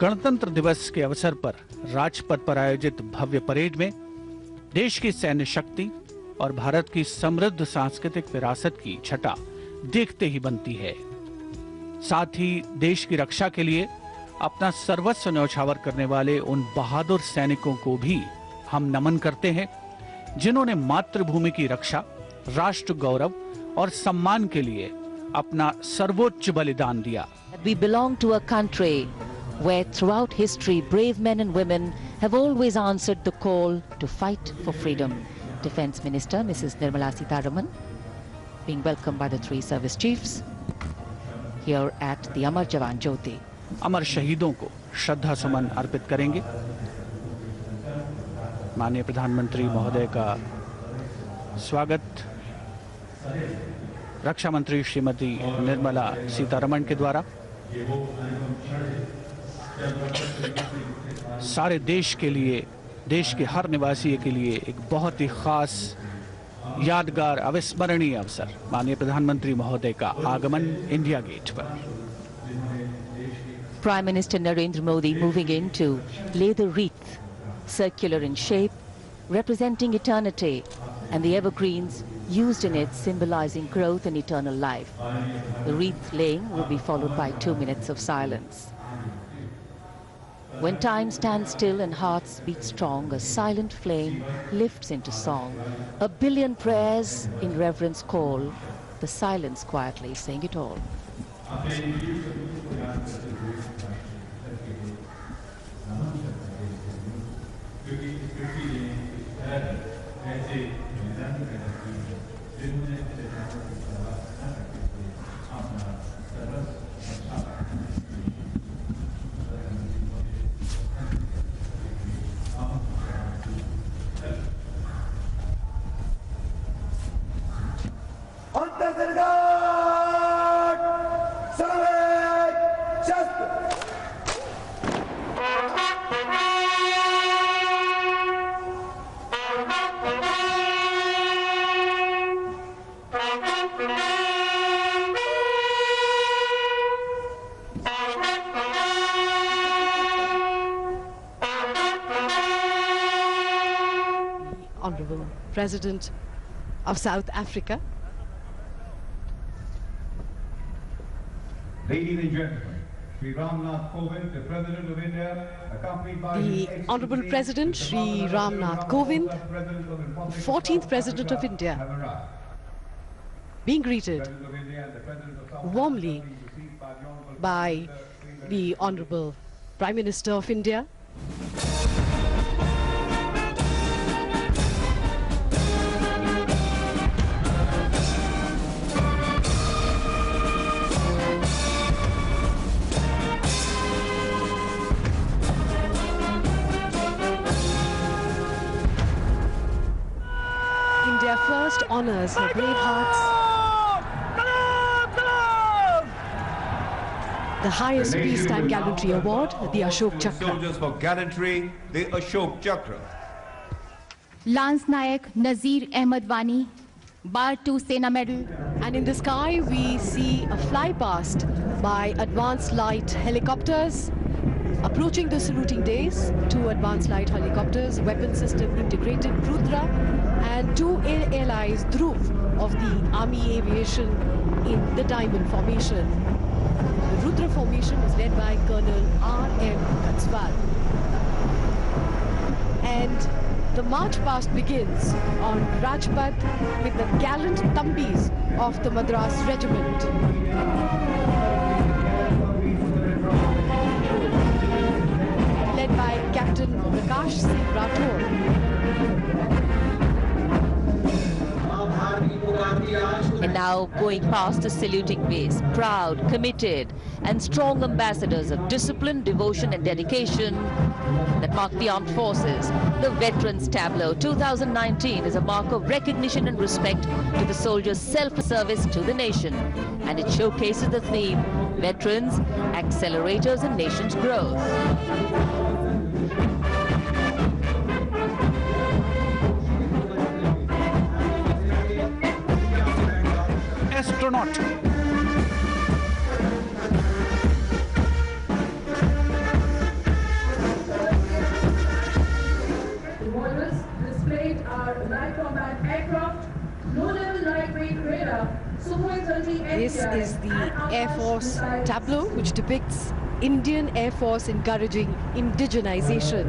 गणतंत्र दिवस के अवसर पर राजपथ पर आयोजित भव्य परेड में देश की सैन्य शक्ति और भारत की समृद्ध सांस्कृतिक विरासत की छटा देखते ही बनती है। साथ ही देश की रक्षा के लिए अपना सर्वस्व न्यौछावर करने वाले उन बहादुर सैनिकों को भी हम नमन करते हैं, जिन्होंने मातृभूमि की रक्षा, राष्ट्र गौरव और सम्मान के लिए अपना सर्वोच्च बलिदान दिया। We belong to a country where throughout history brave men and women have always answered the call to fight for freedom. Defence Minister Mrs. Nirmala Sitharaman being welcomed by the three service chiefs here at the Amar Jawan Jyoti. अमर शहीदों को श्रद्धा सुमन अर्पित करेंगे। माननीय प्रधानमंत्री महोदय का स्वागत रक्षा मंत्री श्रीमती निर्मला सीतारमण के द्वारा सारे देश के लिए, देश के हर निवासी के लिए एक बहुत ही खास, यादगार, अविस्मरणीय अवसर, माननीय प्रधानमंत्री महोदय का आगमन इंडिया गेट पर। Prime Minister Narendra Modi moving in to lay the wreath, circular in shape, representing eternity, and the evergreens used in it symbolizing growth and eternal life. The wreath laying will be followed by 2 minutes of silence. When time stands still and hearts beat strong, a silent flame lifts into song. A billion prayers in reverence call, the silence quietly saying it all. Honorable President of South Africa. Ladies and gentlemen, Shri Ram Nath Kovind, the President of India, accompanied by The Honorable President Shri Ram Nath Kovind, 14th President of India, being greeted warmly by the Honorable Prime Minister of India. India first honors her brave hearts. The highest peacetime gallantry award, the Ashok Chakra. Soldiers for gallantry, the Ashok Chakra. Lance Nayak Nazir Ahmed Wani, Bar 2 Sena Medal. And in the sky, we see a fly past by advanced light helicopters. Approaching the saluting days, 2 advanced light helicopters, weapon system integrated Rudra, and 2 air allies Dhruv of the Army Aviation in the Diamond Formation. The Rudra formation is led by Colonel R.M. Katswal. And the march past begins on Rajpath with the gallant Tambis of the Madras Regiment. Led by Captain Prakash Singh Rathore. And now going past the saluting base, proud, committed, and strong ambassadors of discipline, devotion, and dedication that mark the armed forces. The Veterans Tableau 2019 is a mark of recognition and respect to the soldiers' self-service to the nation, and it showcases the theme, Veterans, Accelerators in Nation's Growth. Astronaut This is the Air Force tableau, which depicts Indian Air Force encouraging indigenization.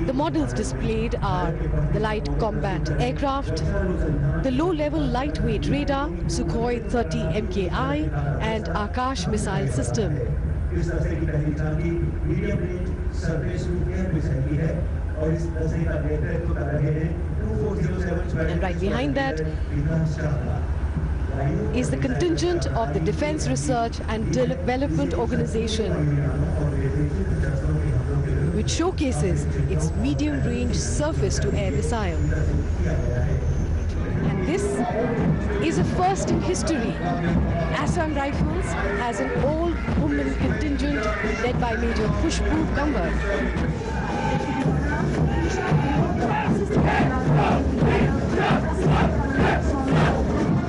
The models displayed are the light combat aircraft, the low-level lightweight radar, Sukhoi 30 MKI, and Akash missile system. And right behind that is the contingent of the Defense Research and Development Organization, which showcases its medium-range surface-to-air missile. And this is a first in history. Assam Rifles has an all-woman contingent led by Major Khushbu Kanwar.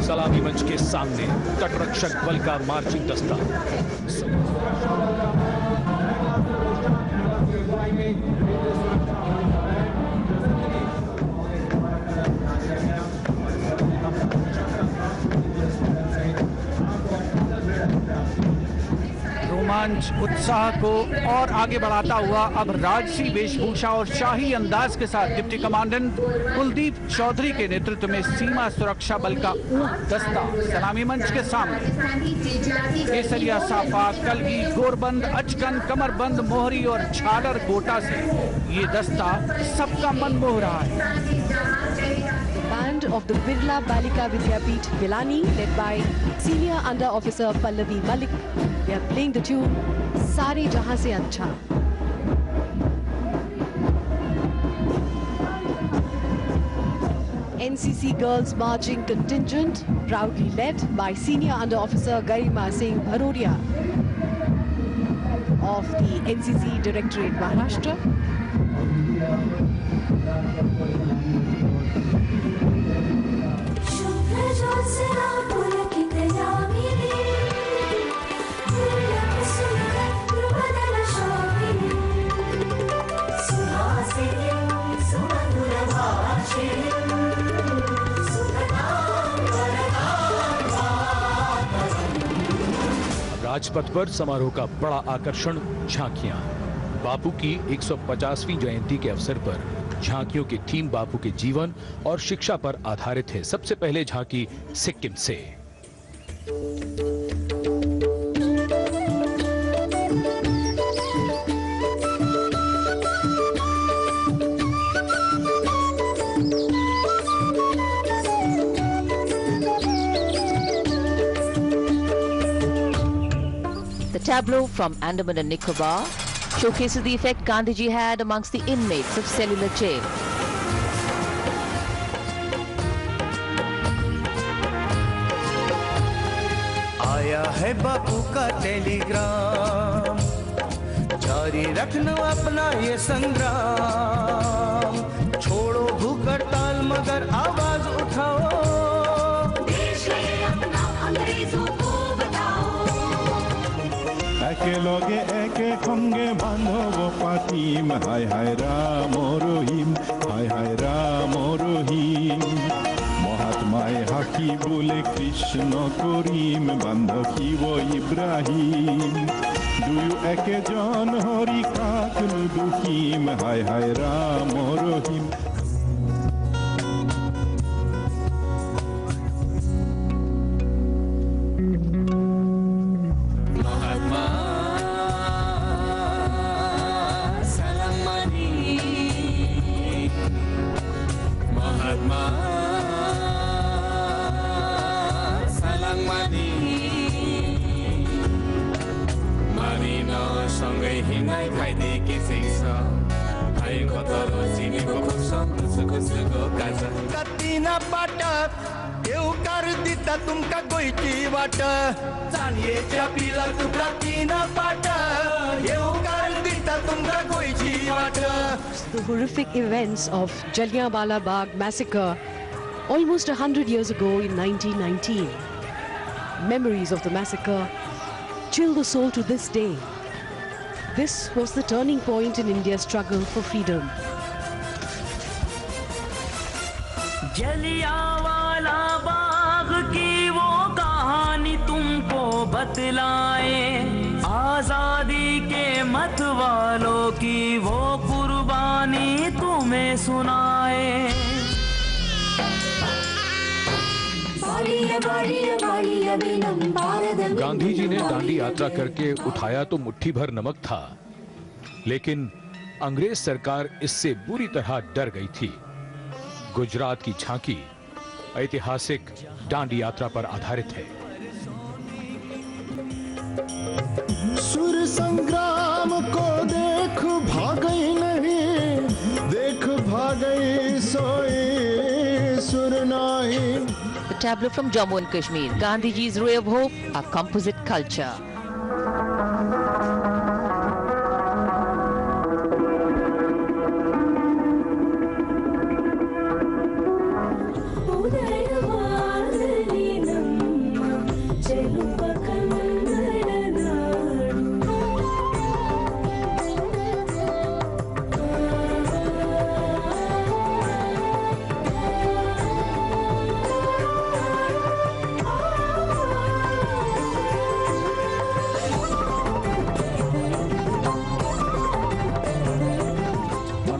सलामी मंच के सामने तटरक्षक बल का marching दस्ता। रोमांच उत्साह को और आगे बढ़ाता हुआ अब राजसी वेशभूषा और शाही अंदाज के साथ डिप्टी कमांडेंट कुलदीप चौधरी के नेतृत्व में सीमा सुरक्षा बल का ऊंट दस्ता सलामी मंच के सामने। केसरिया साफा, कलगी, गोरबंद, अचकन, कमरबंद, मोहरी और झालर गोटा से ये दस्ता सबका मन मोह रहा है। Band of the Birla Balika Vidyapeeth Pilani, led by Senior Under Officer Pallavi Malik. They are playing the tune Sare Jahan Se Acha. NCC Girls Marching Contingent, proudly led by Senior Under Officer Garima Singh Bharodia of the NCC Directorate Maharashtra. Rajpath पर समारोह का बड़ा आकर्षण झांकियां। बापू की 150वीं जयंती के अवसर पर झांकियों की थीम बापू के जीवन और शिक्षा पर आधारित है। सबसे पहले झांकी सिक्किम से। The tableau from Andaman and Nicobar showcases the effect Gandhiji had amongst the inmates of cellular jail. आया है बापू का टेलीग्राम, जारी रखना अपना ये संग्राम, छोड़ो भूख हड़ताल मगर आवाज उठाओ, देश है अपना अंग्रेजों को একেলগে একে সঙ্গে বান্ধব পাতিম, হায় হায় রাম রহিম, হায় হায় রাম রহিম, মহাত্মায় হাকি বলে কৃষ্ণ করিম, বান্ধব ইব্রাহিম, দুয়ো একেজন হরি কাকনু দুখিম, হায় হায় রাম রহিম। कत्तीना पाटक येऊ कर दिता तुमका गोयची वाट, चांदयेच्या पिला तुका तीना पाटक येऊ कर दिता तुमका गोयची वाट. The horrific events of Jallianwala Bagh massacre almost 100 years ago in 1919. Memories of the massacre chill the soul to this day. This was the turning point in India's struggle for freedom. Jallianwala Bagh की वो कहानी तुमको बतलाए, आजादी के मत वालों की वो कुर्बानी तुम्हें सुनाए। गांधी जी ने दांडी यात्रा करके उठाया तो मुट्ठी भर नमक था, लेकिन अंग्रेज सरकार इससे बुरी तरह डर गई थी। गुजरात की झांकी ऐतिहासिक दांडी यात्रा पर आधारित है। सुर संग्राम को देख भागई नहीं, देख भागई सोई सुर नाही। The tableau from Jammu and Kashmir, Gandhiji's ray of hope, a composite culture.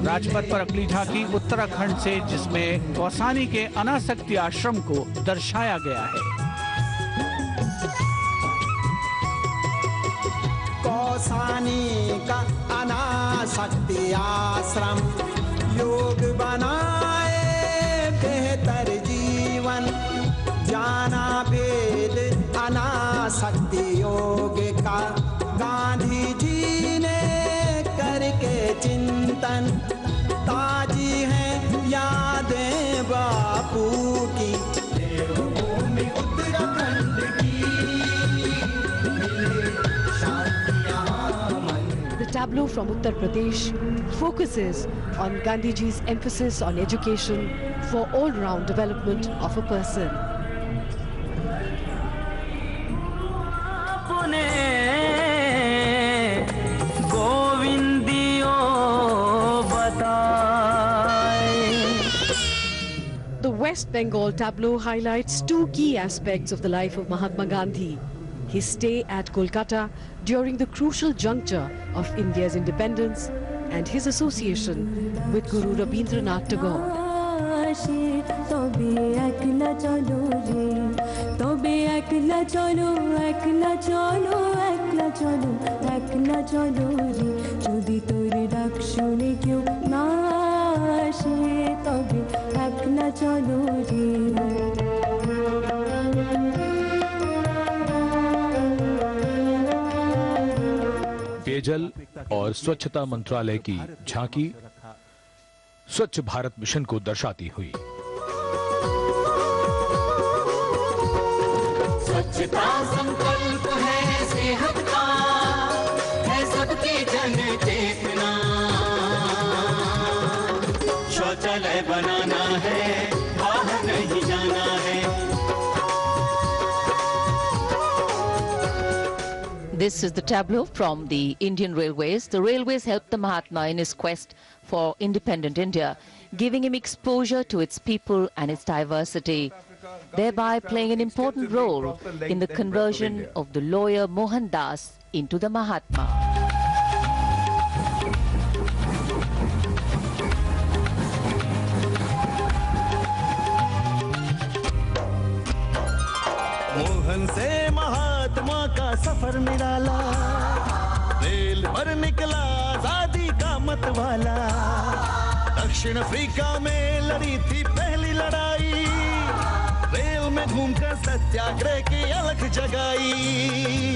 Rajpath पर अगली झांकी उत्तराखंड से, जिसमें कौसानी के अनासक्ति आश्रम को दर्शाया गया है। कौसानी का अनासक्ति आश्रम योग बनाए बेहतर जीवन, जाना वेद अनासक्ति योग का गांधी जी ने करके चिंतन, ताजी हैं यादें बापू की, देवभूमि उत्तराखंड की, मिले शांतियां मन। The tableau from Uttar Pradesh focuses on Gandhiji's emphasis on education for all-round development of a person. The West Bengal tableau highlights two key aspects of the life of Mahatma Gandhi: his stay at Kolkata during the crucial juncture of India's independence and his association with Guru Rabindranath Tagore. पेयजल और स्वच्छता मंत्रालय की झांकी स्वच्छ Bharat mission को दर्शाती हुई। स्वच्छता संकल्प है सेहत का, है सबकी जन चेतना, शौचालय बनाना है, बाहर नहीं जाना है। This is the tableau from the Indian Railways. The railways helped the Mahatma in his quest for independent India, giving him exposure to its people and its diversity, thereby playing an important role in the conversion of the lawyer Mohandas into the Mahatma. Mohan से महात्मा का सफर निराला, rail पर निकला आजादी का मतवाला, दक्षिण Africa में लड़ी थी पहली लड़ाई, रेल में घूमकर सत्याग्रह की अलख जगाई।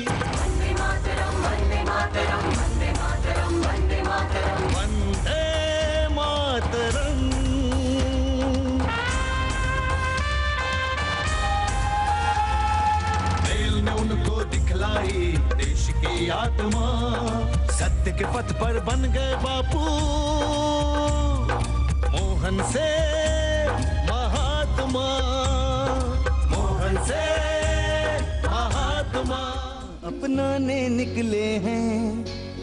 वंदे मातरम, वंदे मातरम, वंदे मातरम, वंदे मातरम, वंदे मातरम। रेल ने उनको दिखलाई देश की आत्मा, सत्य के पथ पर बन गए बापू, मोहन से महात्मा, मोहन से महात्मा। अपनाने निकले हैं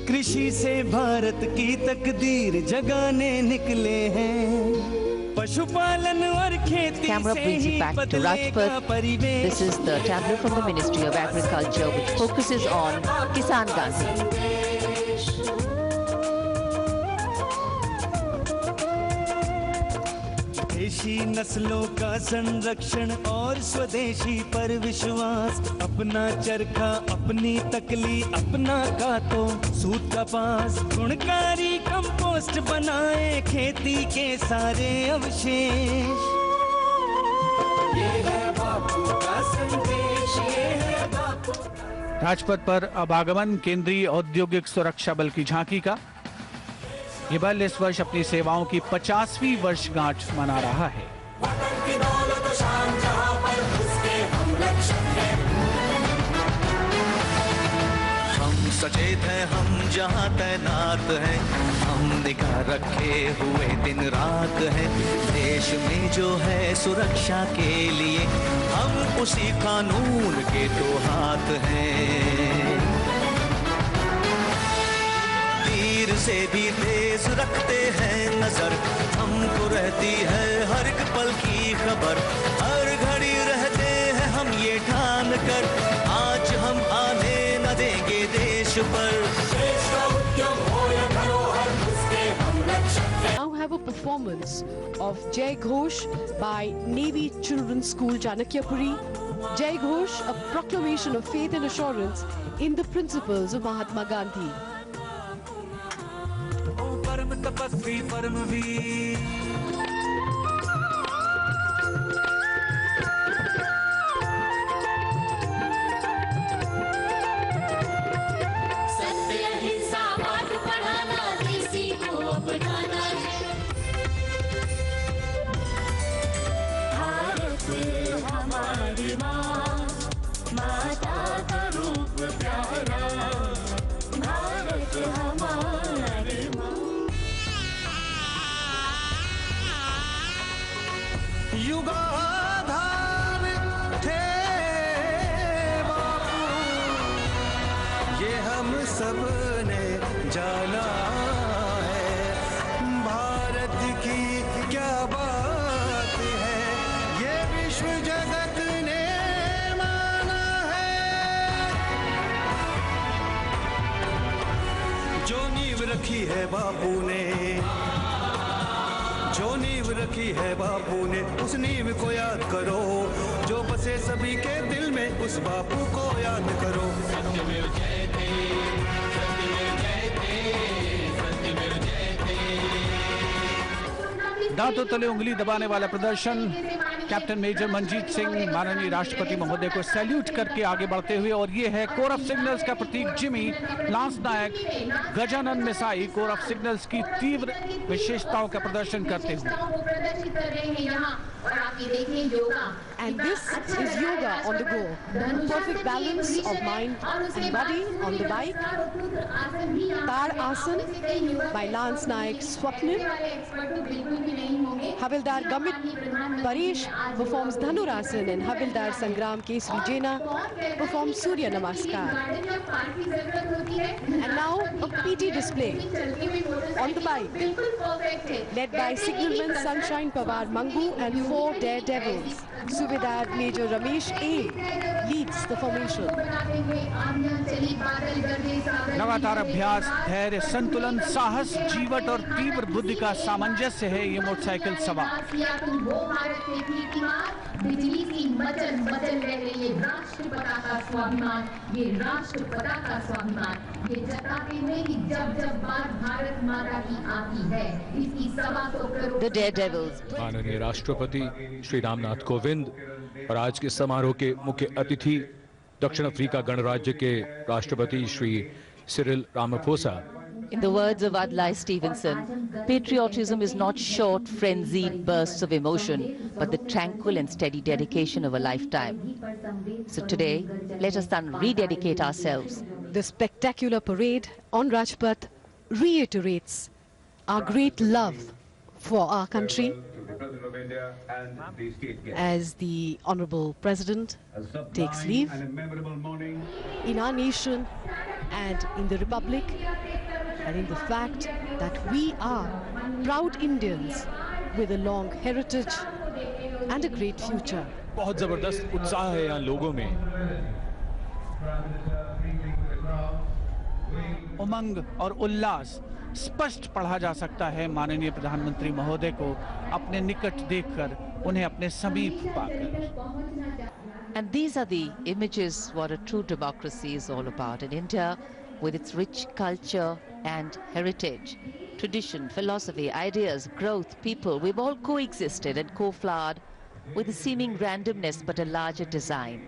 कृषि से भारत की तकदीर जगाने निकले हैं, पशुपालन और खेती Camera से brings he you back to बदलेगा Rajpath. परिवेश। This is the tableau from the Ministry of Agriculture, which focuses on Kisan Gandhi. देशी नस्लों का संरक्षण और स्वदेशी पर विश्वास, अपना चरखा अपनी तकली अपना कातो सूत कपास, गुणकारी कंपोस्ट बनाए खेती के सारे अवशेष। ये है बापू का संदेश, ये है बापू। राजपथ पर अब आगमन केंद्रीय औद्योगिक सुरक्षा बल की झांकी का। ये बल इस वर्ष अपनी सेवाओं की 50वीं वर्षगांठ मना रहा है। हम सचेत हैं, हम जहां तैनात हैं, हम निगाह रखे हुए दिन रात हैं। देश में जो है सुरक्षा के लिए हम उसी कानून के दो हाथ हैं। तीर से भी तेज रखते हैं नजर, हमको रहती है हर एक पल की खबर। हर घड़ी रहते हैं हम ये ठान कर, आज हम आने न देंगे देश पर। देश का उद्यम हो या धरोहर, उसके हम रक्षक हैं। Now have a performance of Jai Ghosh by Navy Children's School, Chanakyapuri. Jai Ghosh, a proclamation of faith and assurance in the principles of Mahatma Gandhi. परम तपस्वी परमवीर, सत्य अहिंसा पाठ पढ़ाना देसी को अपनाना है। भारत हमारी माँ, माता का रूप प्यारा, भारत हमारी माँ। युगाधार थे बापू, ये हम सब ने जाना है। भारत की क्या बात है, ये विश्व जगत ने माना है। जो नींव रखी है बापू ने, जो नींव रखी है बापू ने, उस नींव को याद करो। जो बसे सभी के दिल में, उस बापू को याद करो। सत्यमेव जयते, सत्यमेव जयते, सत्यमेव जयते। दांतों तले उंगली दबाने वाला प्रदर्शन। कैप्टन मेजर मंजीत सिंह माननीय राष्ट्रपति महोदय को सैल्यूट करके आगे बढ़ते हुए, और ये है कोर ऑफ सिग्नल्स का प्रतीक जिमी, लांस नायक गजानन मिसाई कोर ऑफ सिग्नल्स की तीव्र विशेषताओं का प्रदर्शन करते हुए। And this is yoga on the go. Perfect balance of mind and body on the bike. Tar Asan by Lance Naik Swapnil. Havildar Gamit Paresh performs Dhanurasan, and Havildar Sangram Kesri Jena performs Surya Namaskar. And now a PT display on the bike, led by Signalman Sunshine Pawar Mangu and 4 daredevils. Subedar Major Ramesh A leads the formation. लगातार अभ्यास, धैर्य, संतुलन, साहस, जीवट और तीव्र बुद्धि का सामंजस्य है ये मोटरसाइकिल सवार। बिजली सी मचल मचल रहे ये राष्ट्रपिता का स्वाभिमान, ये राष्ट्रपिता का स्वाभिमान, ये जताते हैं कि जब जब बात भारत माता की आती है, इसकी 125 करोड़। The Daredevils. माननीय राष्ट्रपति श्री रामनाथ कोविंद और आज के समारोह के मुख्य अतिथि दक्षिण अफ्रीका गणराज्य के राष्ट्रपति Shri Cyril Ramaphosa. In the words of Adlai Stevenson, patriotism is not short, frenzied bursts of emotion, but the tranquil and steady dedication of a lifetime. So today, let us then rededicate ourselves. The spectacular parade on Rajpath reiterates our great love for our country, as the Honorable President takes leave in our nation and in the Republic, and in the fact that we are proud Indians with a long heritage and a great future. बहुत जबरदस्त उत्साह है यहाँ लोगों में। उमंग और उल्लास स्पष्ट पढ़ा जा सकता है माननीय प्रधानमंत्री महोदय को अपने निकट देखकर, उन्हें अपने समीप पाकर। And these are the images what a true democracy is all about in India, with its rich culture and heritage, tradition, philosophy, ideas, growth, people. We've all coexisted and co-flowered with a seeming randomness but a larger design.